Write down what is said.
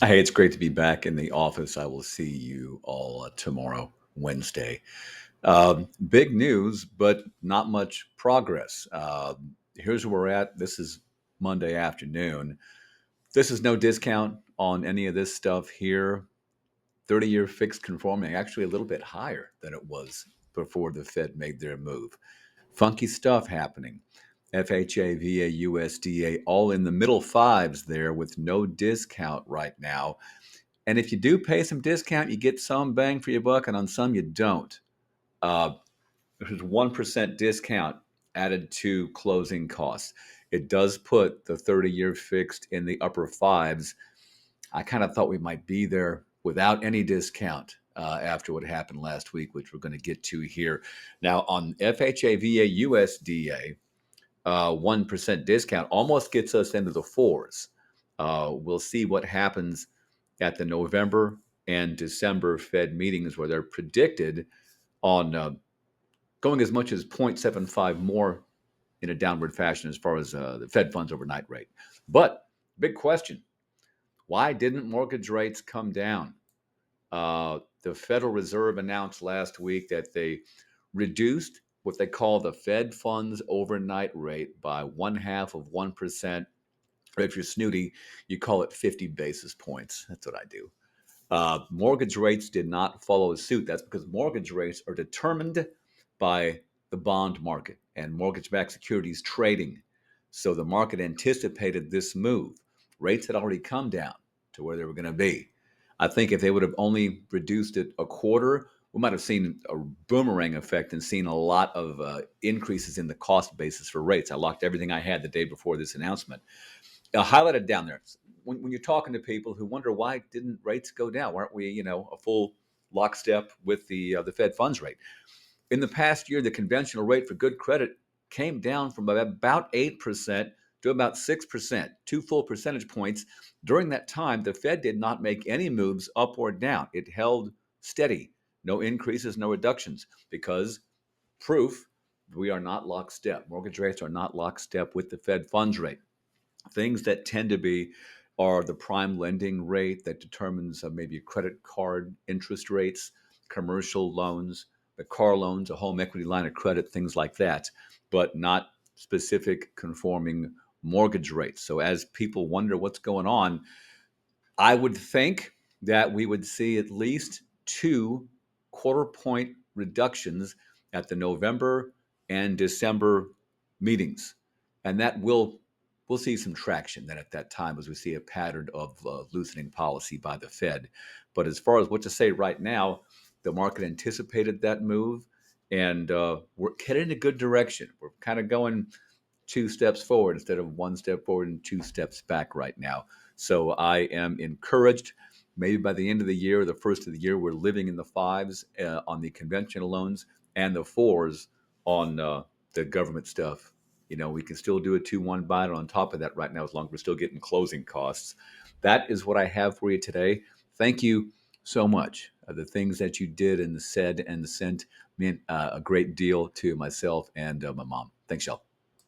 Hey, it's great to be back in the office. I will see you all tomorrow, Wednesday. Big news, but not much progress. Here's where we're at. This is Monday afternoon. This is no discount on any of this stuff here. 30-year fixed conforming, actually a little bit higher than it was before the Fed made their move. Funky stuff happening. FHA, VA, USDA, all in the middle fives there with no discount right now. And if you do pay some discount, you get some bang for your buck, and on some you don't. Uh, there's 1% discount added to closing costs. It does put the 30-year fixed in the upper fives. I kind of thought we might be there without any discount after what happened last week, which we're going to get to here. Now, on FHA, VA, USDA, 1% discount almost gets us into the fours. We'll see what happens at the November and December Fed meetings where they're predicted on going as much as 0.75 more in a downward fashion as far as the Fed funds overnight rate. But big question, why didn't mortgage rates come down? The Federal Reserve announced last week that they reduced what they call the Fed funds overnight rate by 0.5%. Or if you're snooty, you call it 50 basis points. That's what I do. Mortgage rates did not follow suit. That's because mortgage rates are determined by the bond market and mortgage backed securities trading. So the market anticipated this move. Rates had already come down to where they were going to be. I think if they would have only reduced it a quarter, we might have seen a boomerang effect and seen a lot of increases in the cost basis for rates. I locked everything I had the day before this announcement. Highlight it down there. When you're talking to people who wonder why didn't rates go down, why aren't we, a full lockstep with the Fed funds rate? In the past year, the conventional rate for good credit came down from about 8% to about 6%, 2 full percentage points. During that time, the Fed did not make any moves up or down. It held steady, no increases, no reductions, because proof we are not lockstep. Mortgage rates are not lockstep with the Fed funds rate. Things that tend to be are the prime lending rate that determines maybe credit card interest rates, commercial loans, the car loans, a home equity line of credit, things like that, but not specific conforming mortgage rates. So as people wonder what's going on, I would think that we would see at least 2 quarter point reductions at the November and December meetings. And that we'll see some traction then at that time as we see a pattern of loosening policy by the Fed. But as far as what to say right now, the market anticipated that move, and we're headed in a good direction. We're kind of going 2 steps forward instead of 1 step forward and 2 steps back right now. So I am encouraged. Maybe by the end of the year, the first of the year, we're living in the fives on the conventional loans and the fours on the government stuff. We can still do a 2-1 buy on top of that right now as long as we're still getting closing costs. That is what I have for you today. Thank you so much. The things that you did and said and sent meant a great deal to myself and my mom. Thanks, y'all.